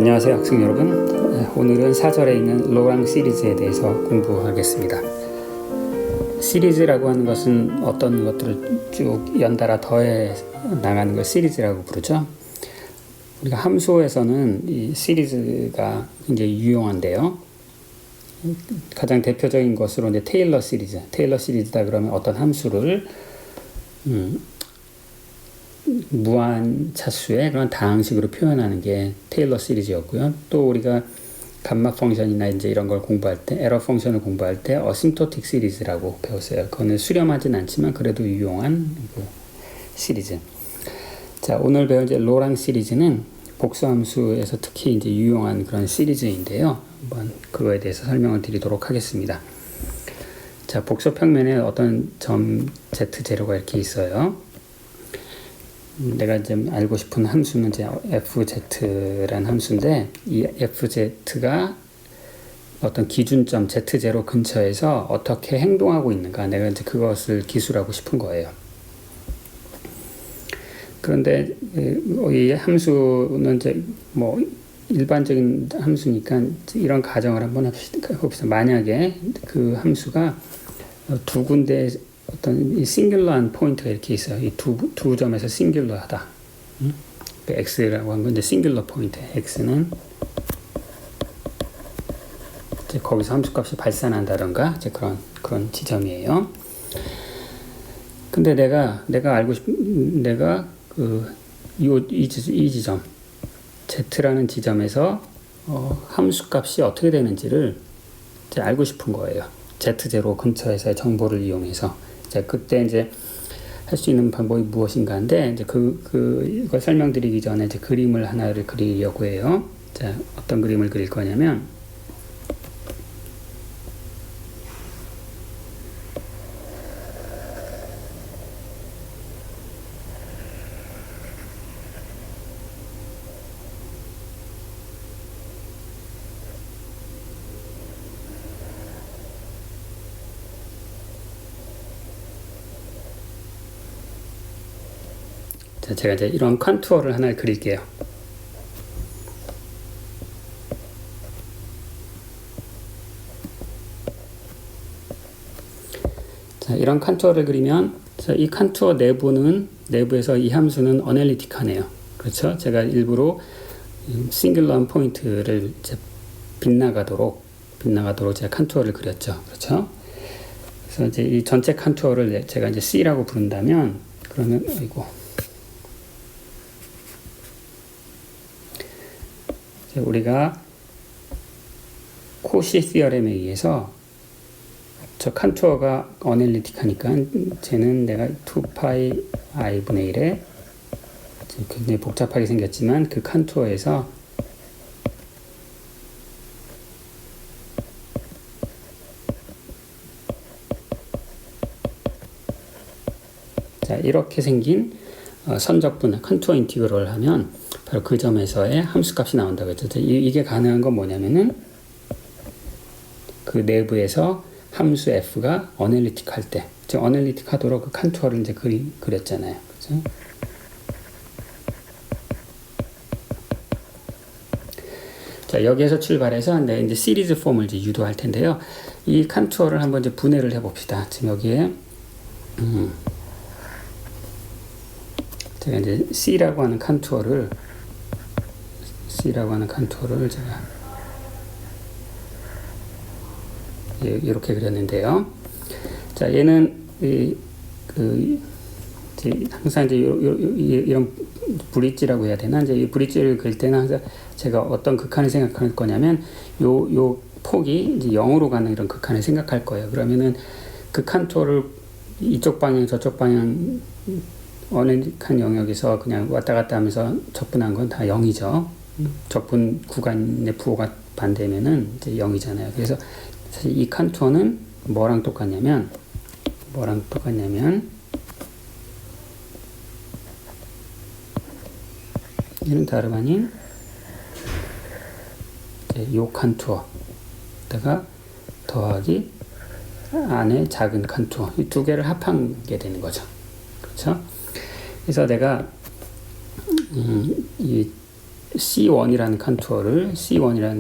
안녕하세요 학생 여러분. 오늘은 4절에 있는 로랑 시리즈에 대해서 공부하겠습니다. 시리즈라고 하는 것은 어떤 것들을 쭉 연달아 더해 나가는 걸 시리즈라고 부르죠. 우리가 함수에서는 이 시리즈가 굉장히 유용한데요. 가장 대표적인 것으로 이제 테일러 시리즈다 그러면 어떤 함수를 무한 차수의 그런 다항식으로 표현하는 게 테일러 시리즈였고요. 또 우리가 감마 펑션이나 이제 이런 걸 공부할 때, 에러 펑션을 공부할 때 어심토틱 시리즈라고 배웠어요. 그거는 수렴하진 않지만 그래도 유용한 그 시리즈. 자, 오늘 배운 이제 로랑 시리즈는 복수함수에서 특히 이제 유용한 그런 시리즈인데요. 한번 그거에 대해서 설명을 드리도록 하겠습니다. 자, 복수 평면에 어떤 점 z0가 이렇게 있어요. 내가 이제 알고 싶은 함수는 이제 fz라는 함수인데, 이 fz가 어떤 기준점 z0 근처에서 어떻게 행동하고 있는가, 내가 이제 그것을 기술하고 싶은 거예요. 그런데 이 함수는 이제 뭐 일반적인 함수니까 이런 가정을 한번 해봅시다. 만약에 그 함수가 두 군데 어떤 이 싱귤러한 포인트가 이렇게 있어요. 이 두 점에서 싱귤러하다. 그 x라고 한 건 이제 싱귤러 포인트. x는 이제 거기서 함수값이 발산한다던가 이제 그런 지점이에요. 근데 내가 알고 싶은 이 지점 z라는 지점에서 함수값이 어떻게 되는지를 이제 알고 싶은 거예요. z0 근처에서의 정보를 이용해서. 자, 그때 이제 할 수 있는 방법이 무엇인가인데, 이제 그걸 설명드리기 전에 이제 그림을 하나를 그리려고 해요. 자, 어떤 그림을 그릴 거냐면, 자, 제가 이제 이런 컨투어를 하나 그릴게요. 자, 이런 컨투어를 그리면, 자, 이 컨투어 내부에서 이 함수는 어널리틱하네요. 그렇죠? 제가 일부러 싱글러한 포인트를 이제 빗나가도록 제가 컨투어를 그렸죠. 그렇죠? 그래서 이제 이 전체 컨투어를 제가 이제 C라고 부른다면, 그러면 우리가 코시 시어렘에 의해서 저 컨투어가 어널리틱하니까 쟤는 내가 2파이 i분의 1에 굉장히 복잡하게 생겼지만 그 컨투어에서 자, 이렇게 생긴 선적분 컨투어 인티그럴을 하면 바로 그 점에서의 함수값이 나온다고 했죠. 이게 가능한 건 뭐냐면은 그 내부에서 함수 f가 어널리틱할 때, 즉 어널리틱하도록 그 컨투어를 이제 그렸잖아요. 그렇죠? 자, 여기에서 출발해서 이제 시리즈 폼을 이제 유도할 텐데요. 이 컨투어를 한번 이제 분해를 해봅시다. 지금 여기에 제가 이제 C라고 하는 컨투어를 제가 이렇게 그렸는데요. 자, 얘는 항상 이제 이런 브릿지라고 해야 되나? 이제 이 브릿지를 그릴 때는 항상 제가 어떤 극한을 생각할 거냐면 요 폭이 이제 0으로 가는 이런 극한을 생각할 거예요. 그러면은 그 컨투어를 이쪽 방향 저쪽 방향 어널리틱한 영역에서 그냥 왔다 갔다 하면서 적분한 건 다 0이죠. 적분 구간의 부호가 반대면은 이제 0이잖아요. 그래서 사실 이 컨투어는 뭐랑 똑같냐면 얘는 다름 아닌 요 컨투어다가 더하기 안에 작은 컨투어, 이 두 개를 합한 게 되는 거죠. 그렇죠? 그래서 내가 이 C1이라는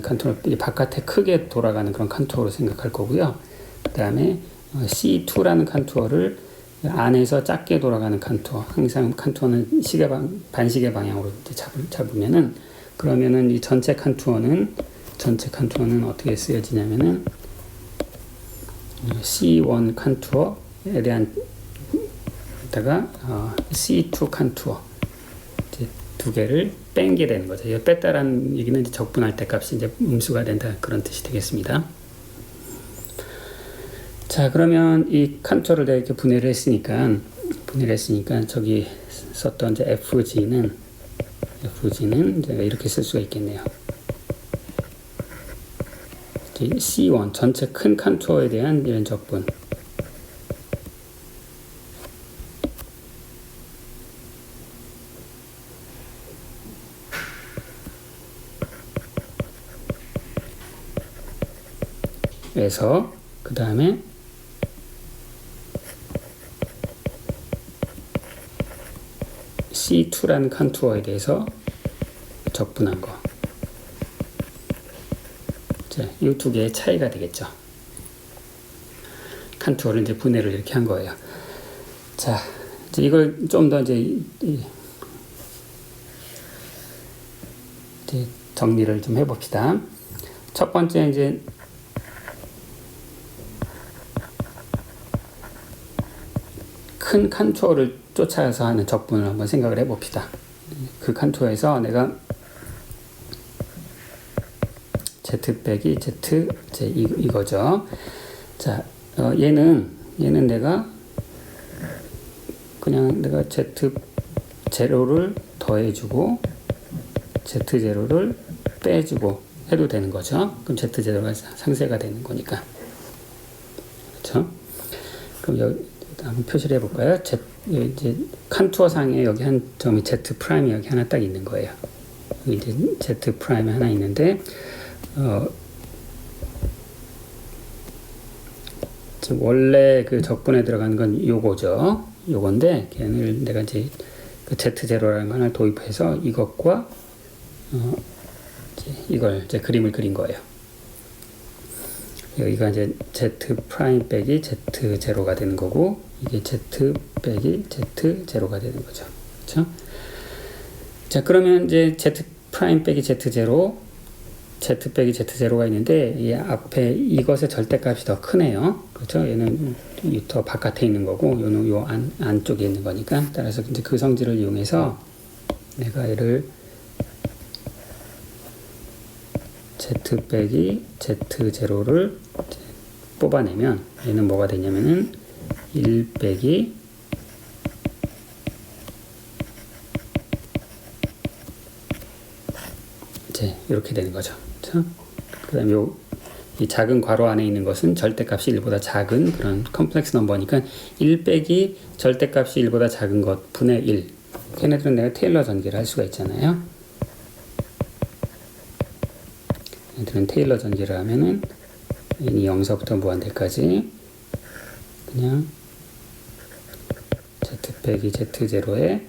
컨투어를 바깥에 크게 돌아가는 그런 컨투어로 생각할 거고요. 그 다음에 C2라는 컨투어를 안에서 작게 돌아가는 컨투어. 항상 컨투어는 반시계 방향으로 잡으면은, 그러면은 이 전체 컨투어는 어떻게 쓰여지냐면은 C1 컨투어에 대한 다가 C2 컨투어 이제 두 개를 뺀게 되는 거죠. 이 뺐다라는 얘기는 이제 적분할 때 값이 이제 음수가 된다, 그런 뜻이 되겠습니다. 자, 그러면 이 컨투어를 내가 이렇게 분해를 했으니까 저기 썼던 이제 FG는 제가 이렇게 쓸 수가 있겠네요. C1 전체 큰 컨투어에 대한 이런 적분. 에서 그 다음에 C2라는 컨투어에 대해서 적분한 거. 자, 이 두 개의 차이가 되겠죠. 컨투어를 이제 분해를 이렇게 한 거예요. 자, 이제 이걸 좀 더 이제 정리를 좀 해봅시다. 첫 번째 이제 큰 컨투어를 쫓아서 하는 적분을 한번 생각을 해봅시다. 그 컨투어에서 내가 Z 빼기 Z 이거죠. 자, 얘는 내가 Z 제로를 더해주고 Z 제로를 빼주고 해도 되는 거죠. 그럼 Z 제로가 상쇄가 되는 거니까. 그렇죠? 그럼 여기 한번 표시를 해볼까요? 이제 컨투어 상에 여기 한 점이 Z 프라임이 여기 하나 딱 있는 거예요. 여기 이제 Z 프라임이 하나 있는데, 지금 원래 그 적분에 들어가는 건 요거죠. 요건데, 걔를 내가 이제 그 Z0라는 거 하나 도입해서 이것과, 이걸 이제 그림을 그린 거예요. 여기가 이제 Z 프라임 빼기 Z 제로가 되는 거고, 이게 Z 빼기 Z 제로가 되는 거죠. 그렇죠? 자, 그러면 이제 Z 프라임 빼기 Z 제로, Z 빼기 Z 제로가 있는데, 이 앞에 이것의 절대값이 더 크네요. 그렇죠? 얘는 더 바깥에 있는 거고, 얘는 요 안쪽에 있는 거니까. 따라서 이제 그 성질을 이용해서 내가 얘를 Z 빼기 Z 제로를 뽑아내면 얘는 뭐가 되냐면은 1 빼기 이제 이렇게 되는 거죠. 그렇죠? 그다음에 이 작은 괄호 안에 있는 것은 절대값이 1보다 작은 그런 컴플렉스 넘버니까 1 빼기 절대값이 1보다 작은 것 분의 1. 걔네들은 내가 테일러 전개를 할 수가 있잖아요. 얘들은 테일러 전개를 하면은 n이 0서부터 무한대까지 그냥 z 빼기 z 제로에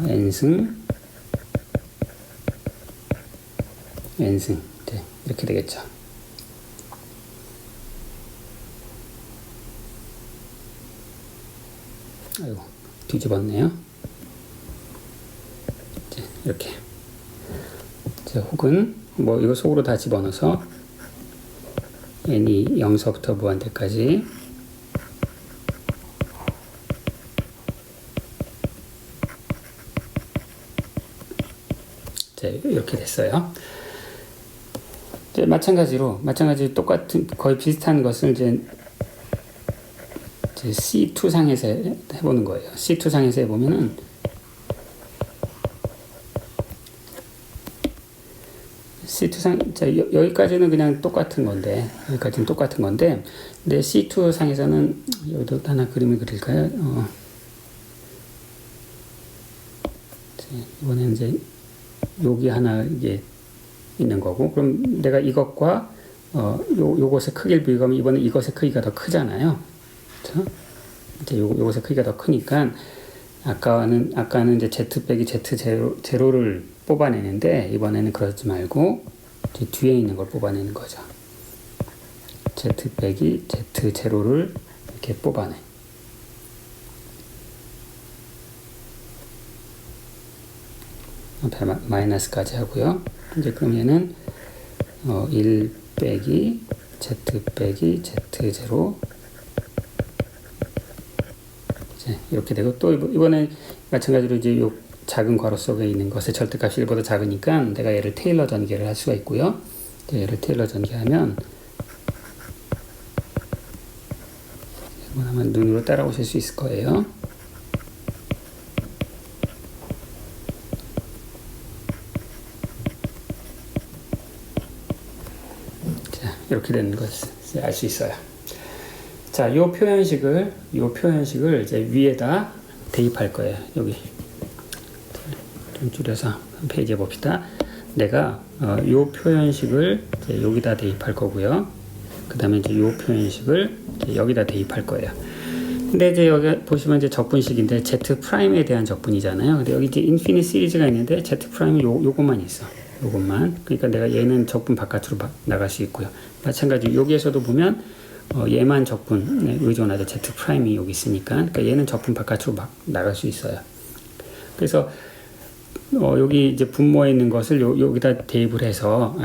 n승 네, 이렇게 되겠죠. 아이고 뒤집었네요. 이렇게 혹은 뭐 이거 속으로 다 집어넣어서 n이 0서부터 무한대까지 이렇게 됐어요. 이제 마찬가지로 똑같은 거의 비슷한 것을 이제 C2 상에서 해보는 거예요. C2 상에서 해보면은 C2상, 여기까지는 그냥 똑같은 건데, 근데 C2 상에서는, 여기도 하나 그림을 그릴까요? 이번에는 이제, 여기 하나 이게 있는 거고, 그럼 내가 이것과, 요것의 크기를 비교하면 이번에 이것의 크기가 더 크잖아요. 그렇죠? 이제 요것의 크기가 더 크니까, 아까는 이제 Z 빼기 Z 제로를 뽑아내는데 이번에는 그러지 말고 이제 뒤에 있는 걸 뽑아내는 거죠. Z 빼기 Z 제로를 이렇게 뽑아내. 마이너스까지 하고요. 이제 그럼 얘는 1 빼기 Z 빼기 Z 제로 이렇게 되고, 또 이번에 마찬가지로 이제 요 작은 괄호 속에 있는 것의 절대값이 1보다 작으니까 내가 얘를 테일러 전개를 할 수가 있고요. 얘를 테일러 전개하면 이건 아마 눈으로 따라오실 수 있을 거예요. 자, 이렇게 되는 것을 알 수 있어요. 자, 요 표현식을 이제 위에다 대입할 거예요. 여기 좀 줄여서 페이지에 봅시다. 내가 요 표현식을 이제 여기다 대입할 거고요. 그 다음에 이제 요 표현식을 이제 여기다 대입할 거예요. 근데 이제 여기 보시면 이제 적분식인데 Z 프라임에 대한 적분이잖아요. 근데 여기 이제 인피니트 시리즈가 있는데 Z 프라임은 요것만 있어. 요것만. 그러니까 내가 얘는 적분 바깥으로 나갈 수 있고요. 마찬가지로 여기에서도 보면 얘만 적분에 의존하죠. Z 프라임이 여기 있으니까. 그러니까 얘는 적분 바깥으로 막 나갈 수 있어요. 그래서 여기 이제 분모에 있는 것을 여기다 대입을 해서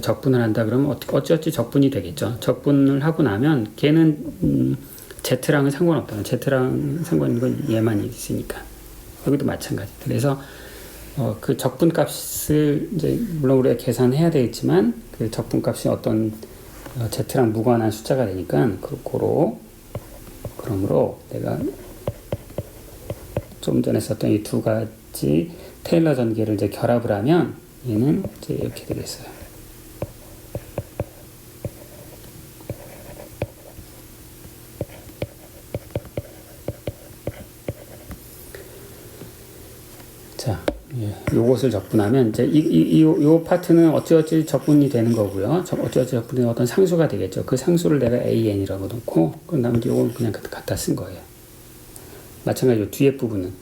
적분을 한다 그러면 어찌어찌 적분이 되겠죠. 적분을 하고 나면 걔는 Z랑은 상관없다. Z랑 상관 있는 건 얘만 있으니까. 여기도 마찬가지. 그래서 그 적분 값을 이제 물론 우리가 계산해야 되겠지만 그 적분 값이 어떤 Z랑 무관한 숫자가 되니까 그러므로 내가 좀 전에 썼던 이 두 가지 테일러 전개를 이제 결합을 하면 얘는 이제 이렇게 되겠어요. 자, 요것을 적분하면 이제 요 파트는 어찌어찌 적분이 되는 거고요. 어찌어찌 적분이 어떤 상수가 되겠죠. 그 상수를 내가 AN이라고 놓고 그 다음에 요건 그냥 갖다 쓴 거예요. 마찬가지로 뒤에 부분도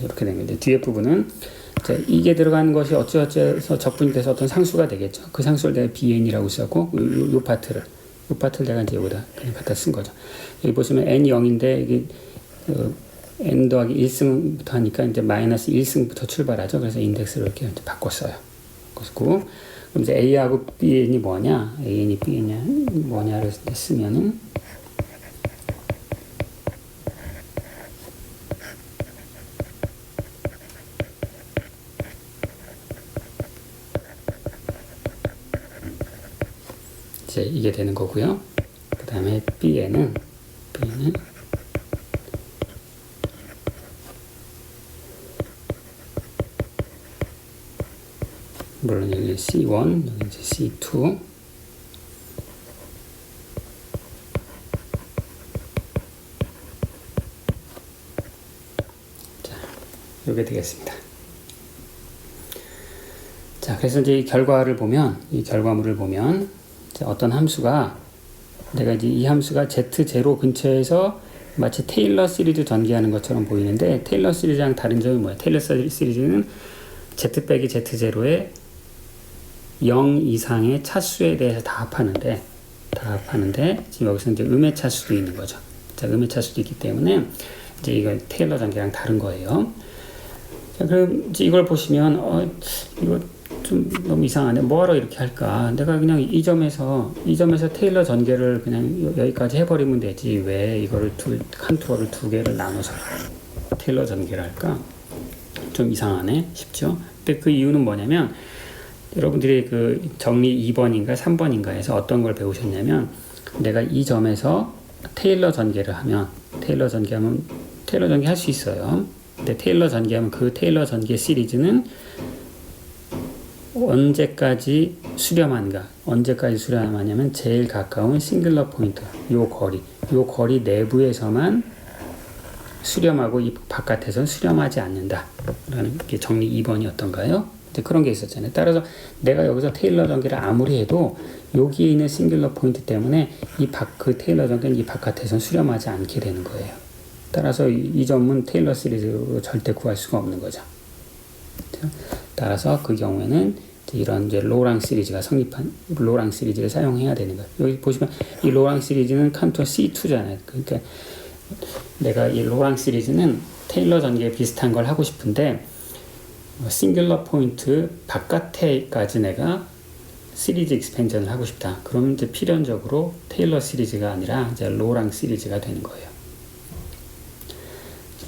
이렇게 된 거죠. 뒤에 부분은 이게 들어가는 것이 어찌어찌해서 적분이 돼서 어떤 상수가 되겠죠. 그 상수를 내가 BN이라고 썼고, 요 파트를 내가 이제 여기다 그냥 갖다 쓴 거죠. 여기 보시면 N이 0인데, 이게, N 더하기 1승부터 하니까 이제 마이너스 1승부터 출발하죠. 그래서 인덱스를 이렇게 이제 바꿨어요. 그럼 이제 A하고 BN이 뭐냐? AN이 BN이 뭐냐를 쓰면은, 이제 이게 되는 거고요. 그 다음에 B에는 물론 여기 C1, 여기 이제 C2. 자, 이게 되겠습니다. 자, 그래서 이제 이 결과물을 보면 어떤 함수가 내가 이제 이 함수가 Z0 근처에서 마치 테일러 시리즈 전개하는 것처럼 보이는데 테일러 시리즈랑 다른 점이 뭐야? 테일러 시리즈는 Z 빼기 Z0에 0 이상의 차수에 대해서 다 합하는데 지금 여기서 이제 음의 차수도 있는 거죠. 자, 음의 차수도 있기 때문에 이제 이건 테일러 전개랑 다른 거예요. 자, 그럼 이제 이걸 보시면 이거 좀 너무 이상하네. 뭐하러 이렇게 할까? 내가 그냥 이 점에서 테일러 전개를 그냥 여기까지 해버리면 되지. 왜 이거를 컨트롤을 두 개를 나눠서 테일러 전개를 할까? 좀 이상하네 싶죠? 근데 그 이유는 뭐냐면 여러분들이 그 정리 2번인가 3번인가에서 어떤 걸 배우셨냐면 내가 이 점에서 테일러 전개하면 테일러 전개 할 수 있어요. 근데 테일러 전개하면 그 테일러 전개 시리즈는 언제까지 수렴하냐면 제일 가까운 싱글러 포인트 요 거리 내부에서만 수렴하고 이 바깥에서는 수렴하지 않는다 라는 게 정리 2번이었던가요? 이제 그런 게 있었잖아요. 따라서 내가 여기서 테일러 전개를 아무리 해도 여기에 있는 싱귤러 포인트 때문에 그 테일러 전개는 이 바깥에서는 수렴하지 않게 되는 거예요. 따라서 이 점은 테일러 시리즈로 절대 구할 수가 없는 거죠. 따라서 그 경우에는 이런 이제 로랑 시리즈가 로랑 시리즈를 사용해야 되는 거예요. 여기 보시면 이 로랑 시리즈는 칸토 C2잖아요. 그러니까 내가 이 로랑 시리즈는 테일러 전개에 비슷한 걸 하고 싶은데 싱귤러 포인트 바깥에까지 내가 시리즈 익스펜전을 하고 싶다. 그러면 이제 필연적으로 테일러 시리즈가 아니라 이제 로랑 시리즈가 되는 거예요.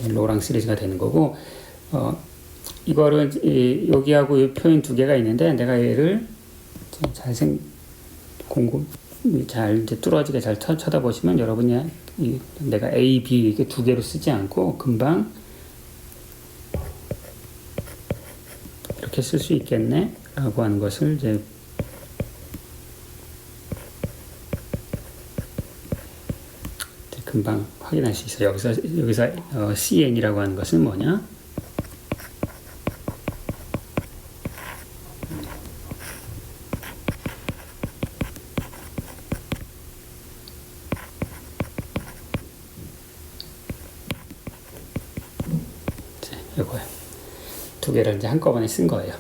로랑 시리즈가 되는 거고, 이거를 여기하고 이 표현 두 개가 있는데 내가 얘를 잘 이제 뚫어지게 잘 쳐다보시면 여러분이 내가 A, B 이렇게 두 개로 쓰지 않고 금방 이렇게 쓸 수 있겠네 라고 하는 것을 이제 금방 확인할 수 있어요. 여기서 CN이라고 하는 것은 뭐냐? 이거요. 두 개를 이제 한꺼번에 쓴 거예요.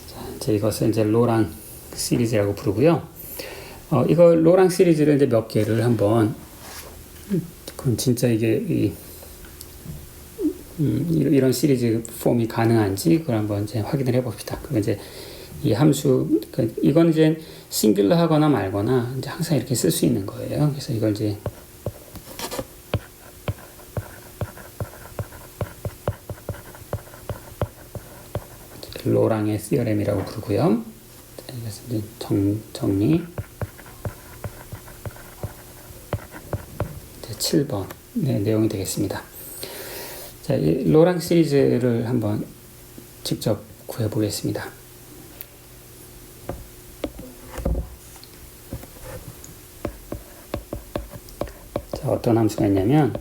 자, 이제 이것을 이제 로랑 시리즈라고 부르고요. 이거 로랑 시리즈를 이제 몇 개를 한번, 그럼 진짜 이게 이런 시리즈 폼이 가능한지 그걸 한번 이제 확인을 해봅시다. 그럼 이제 이 함수, 이건 이제 싱귤러 하거나 말거나 이제 항상 이렇게 쓸 수 있는 거예요. 그래서 이걸 이제 로랑의 시어렘이라고 부르고요. 그래서 이제 정리. 7번 내용이 되겠습니다. 자, 이 로랑 시리즈를 한번 직접 구해 보겠습니다. 자, 어떤 함수가 있냐면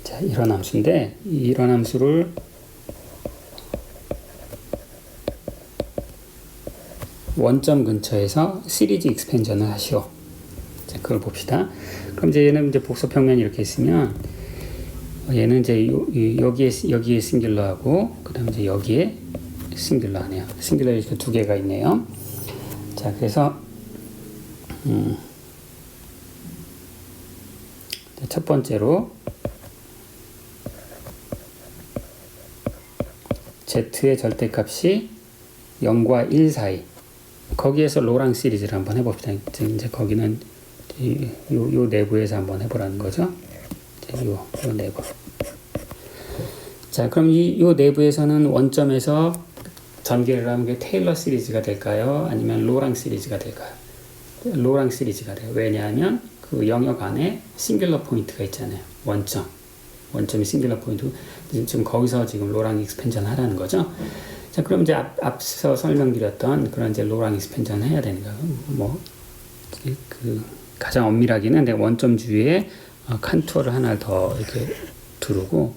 자, 이런 함수인데 이런 함수를 원점 근처에서 시리즈 익스펜전을 하시오. 자, 그걸 봅시다. 그럼 이제 얘는 이제 복소 평면이 이렇게 있으면 얘는 이제 여기에 싱귤러하고 그다음에 이제 여기에 싱귤러 하네요. 싱귤러 이렇게 두 개가 있네요. 자, 그래서 첫 번째로 z의 절대값이 0과 1 사이. 거기에서 로랑 시리즈를 한번 해봅시다. 이제 거기는 요 내부에서 한번 해보라는 거죠. 요 내부. 자, 그럼 요 내부에서는 원점에서 전개를 하면 게 테일러 시리즈가 될까요? 아니면 로랑 시리즈가 될까요? 로랑 시리즈가 돼요. 왜냐하면 그 영역 안에 싱귤러 포인트가 있잖아요. 원점이 싱귤러 포인트. 지금 거기서 지금 로랑 익스펜전 하라는 거죠. 자, 그럼 이제 앞서 설명드렸던 그런 이제 로랑 익스펜전 해야 되는 거예요. 가장 엄밀하게는 내가 원점 주위에 칸투어를 하나 더 이렇게 두르고,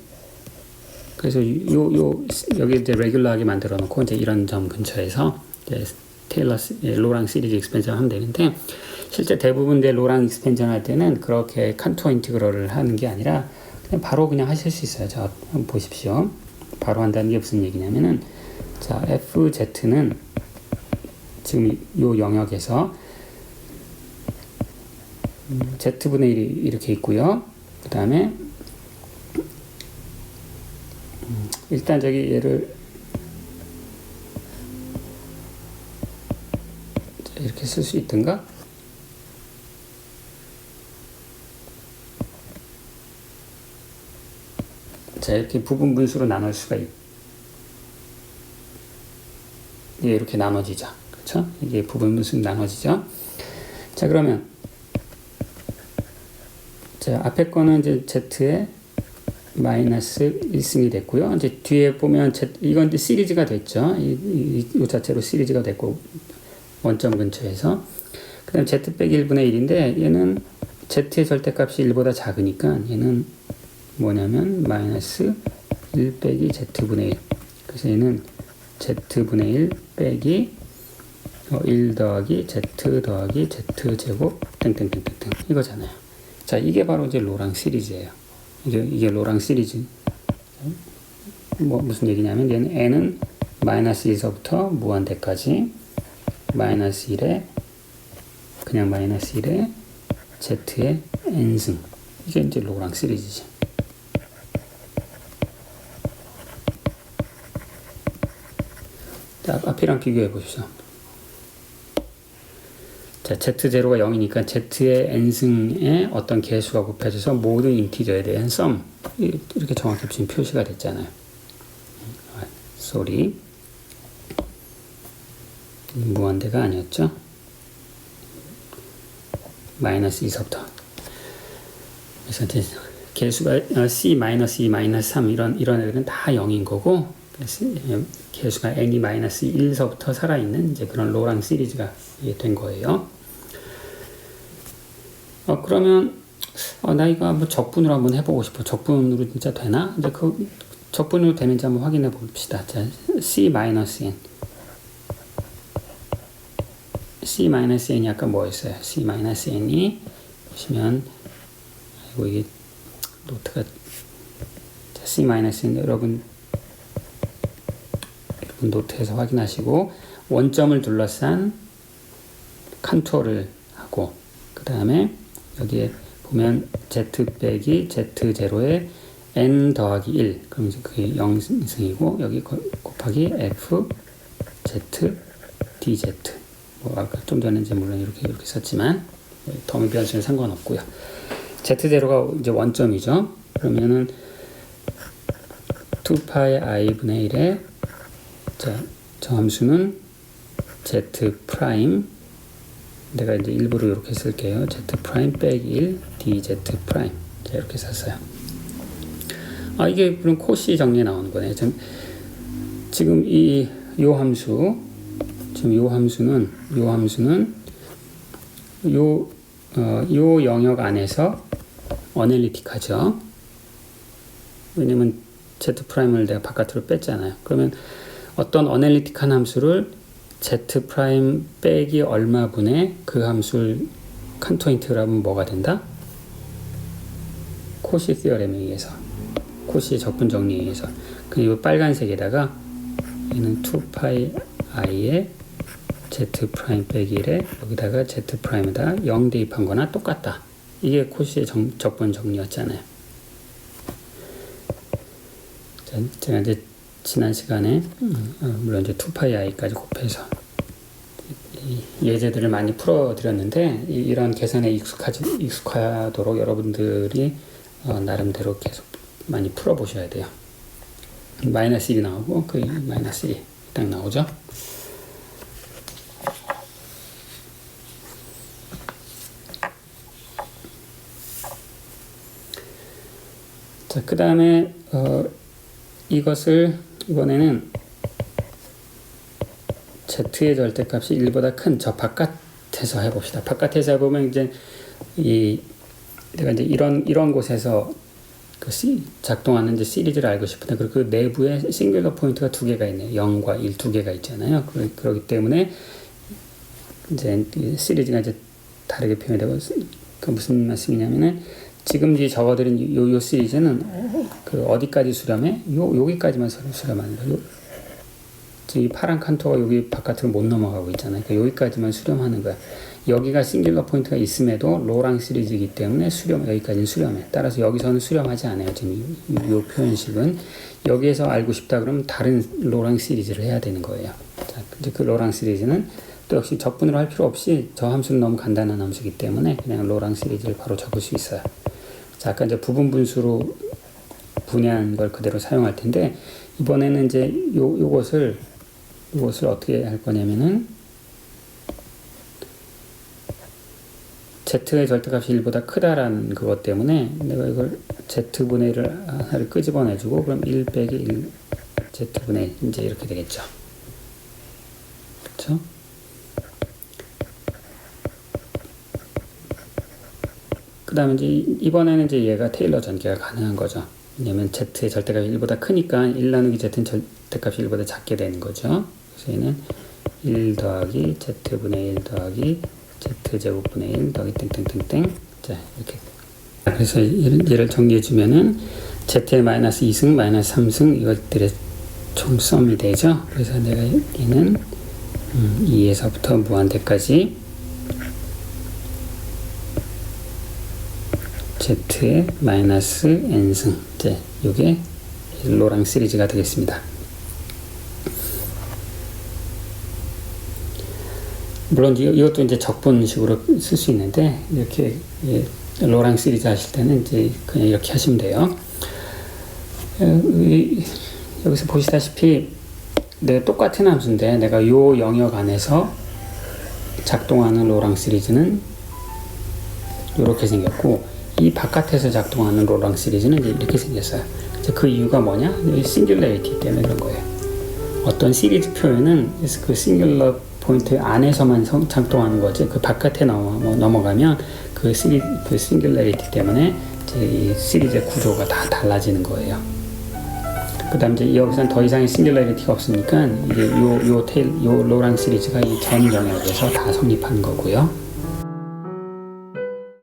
그래서 여기 이제 레귤러하게 만들어 놓고 이제 이런 점 근처에서 이제 로랑 시리즈 익스펜전 하면 되는데, 실제 대부분 내 로랑 익스펜전 할 때는 그렇게 칸투어 인티그럴을 하는 게 아니라 그냥 바로 그냥 하실 수 있어요. 자, 한번 보십시오. 바로 한다는 게 무슨 얘기냐면은, 자, FZ는 지금 요 영역에서 Z분의 1이 이렇게 있고요. 그 다음에 일단 저기 얘를 이렇게 쓸 수 있던가? 자, 이렇게 부분 분수로 나눌 수가 이게 이렇게 나눠지죠. 그렇죠? 이게 부분 분수로 나눠지죠. 자, 그러면 자, 앞에 거는 이제 Z에 마이너스 1승이 됐고요. 이제 뒤에 보면 이건 이제 시리즈가 됐죠. 이 자체로 시리즈가 됐고, 원점 근처에서. 그 다음 z 빼기 1분의 1인데 얘는 z의 절대값이 1보다 작으니까 얘는 뭐냐면 마이너스 1 빼기 z분의 1. 그래서 얘는 z분의 1 빼기 1 더하기 z 더하기 z제곱 땡땡땡땡땡 이거잖아요. 자, 이게 바로 이제 로랑 시리즈예요. 이게 로랑 시리즈. 뭐 무슨 얘기냐면 얘는 n은 마이너스 1서부터 무한대까지 마이너스 1에 그냥 마이너스 1에 z의 n승. 이게 이제 로랑 시리즈지. 자, 앞이랑 비교해 보십시오. 자, z0가 0이니까 z의 n승에 어떤 개수가 곱해져서 모든 인티저에 대한 썸. 이렇게 정확히 지금 표시가 됐잖아요. 쏘리. 무한대가 아니었죠. 마이너스 2서부터. 그래서 이제 개수가 c 마이너스 2 마이너스 3 이런 애들은 다 0인 거고, 개수가 n이 마이너스 1서부터 살아있는 이제 그런 로랑 시리즈가 된 거예요. 그러면 나 이거 한번 적분으로 한번 해보고 싶어. 적분으로 진짜 되나? 이제 그 적분으로 되는지 한번 확인해 봅시다. 자, c-n. c-n이 아까 뭐였어요? c-n이 보시면 아이고 이게 노트가 자, c-n 여러분 노트에서 확인하시고 원점을 둘러싼 칸토를 하고 그 다음에 여기에 보면 z 빼기 z0에 n 더하기 1 그럼 이제 그게 0승이고 여기 곱하기 f z dz 뭐 아까 좀 전에 이제 물론 이렇게 썼지만 더미 변수는 상관없고요. z0가 이제 원점이죠. 그러면은 2파이 i분의 1에 자, 저 함수는 z 프라임 내가 이제 일부러 이렇게 쓸게요. z 프라임 빼기 1 dz 프라임 자, 이렇게 썼어요. 이게 그럼 코시 정리에 나오는 거네. 지금 요 함수 지금 요 함수는 요 영역 안에서 어널리틱하죠. 왜냐면 z 프라임을 내가 바깥으로 뺐잖아요. 그러면 어떤 어널리틱한 함수를 z 프라임 빼기 얼마분의 그 함수를 칸토인트로 하면 뭐가 된다? 코시 시어렘에 의해서 코시의 적분 정리에 의해서 그리고 빨간색에다가 얘는 2파이 i에 z 프라임 빼기 1에 여기다가 z 프라임에다 0 대입한 거나 똑같다. 이게 코시의 적분 정리였잖아요. 자, 제가 이제 지난 시간에 물론 이제 2파이 i까지 곱해서 예제들을 많이 풀어드렸는데 이런 계산에 익숙하도록 여러분들이 나름대로 계속 많이 풀어보셔야 돼요. 마이너스 1이 나오고 그 마이너스 1이 딱 나오죠. 자, 그 다음에 이것을 이번에는 z의 절대값이 1보다 큰 저 바깥에서 해봅시다. 바깥에서 해보면 이제 내가 이제 이런 곳에서 그 작동하는 이제 시리즈를 알고 싶은데 그 내부에 싱글러 포인트가 두 개가 있네요. 0과 1 두 개가 있잖아요. 그렇기 때문에 이제 시리즈가 이제 다르게 표현되고 그 무슨 말씀이냐면은 지금 이 적어드린 요 시리즈는 그 어디까지 수렴해? 여기까지만 수렴하는 거예요. 이 파란 칸토가 여기 바깥으로 못 넘어가고 있잖아요. 그러니까 여기까지만 수렴하는 거야. 여기가 싱글러 포인트가 있음에도 로랑 시리즈이기 때문에 여기까지는 수렴해. 따라서 여기서는 수렴하지 않아요. 지금 이 표현식은 여기에서 알고 싶다 그러면 다른 로랑 시리즈를 해야 되는 거예요. 자, 이제 그 로랑 시리즈는 또 역시 적분으로 할 필요 없이 저 함수는 너무 간단한 함수이기 때문에 그냥 로랑 시리즈를 바로 적을 수 있어요. 자, 아까 이제 부분 분수로 분해한 걸 그대로 사용할 텐데 이번에는 이제 요것을 어떻게 할 거냐면은 z의 절대값이 1보다 크다라는 그것 때문에 내가 이걸 z분의 1을 하나를 끄집어내주고 그럼 1 빼기 1 z분의 1 이제 이렇게 되겠죠. 그렇죠? 그 다음에 이제 이번에는 이제 얘가 테일러 전개가 가능한 거죠. 왜냐면 z의 절대값이 1보다 크니까 1 나누기 z는 절대값이 1보다 작게 되는 거죠. 그래서 얘는 1 더하기 z분의 1 더하기 z제곱분의 1 더하기 땡땡땡땡. 자, 이렇게. 그래서 얘를 정리해주면은 z의 마이너스 2승, 마이너스 3승 이것들의 총썸이 되죠. 그래서 내가 얘는 2에서부터 무한대까지 z의 마이너스 n승, 이제 이게 로랑 시리즈가 되겠습니다. 물론 이것도 이제 적분식으로 쓸 수 있는데 이렇게 로랑 시리즈 하실 때는 이제 그냥 이렇게 하시면 돼요. 여기서 보시다시피 내가 똑같은 함수인데 내가 요 영역 안에서 작동하는 로랑 시리즈는 이렇게 생겼고 이 바깥에서 작동하는 로랑 시리즈는 이제 이렇게 생겼어요. 이제 그 이유가 뭐냐? 싱귤러리티 때문에 그런 거예요. 어떤 시리즈 표현은 그 싱귤러 포인트 안에서만 작동하는 거지 그 바깥에 넘어가면 그 싱귤러리티 때문에 이제 이 시리즈의 구조가 다 달라지는 거예요. 그 다음 이제 여기서는 더 이상의 싱귤러리티가 없으니까 이게 요 로랑 시리즈가 이 전 영역에서 다 성립하는 거고요.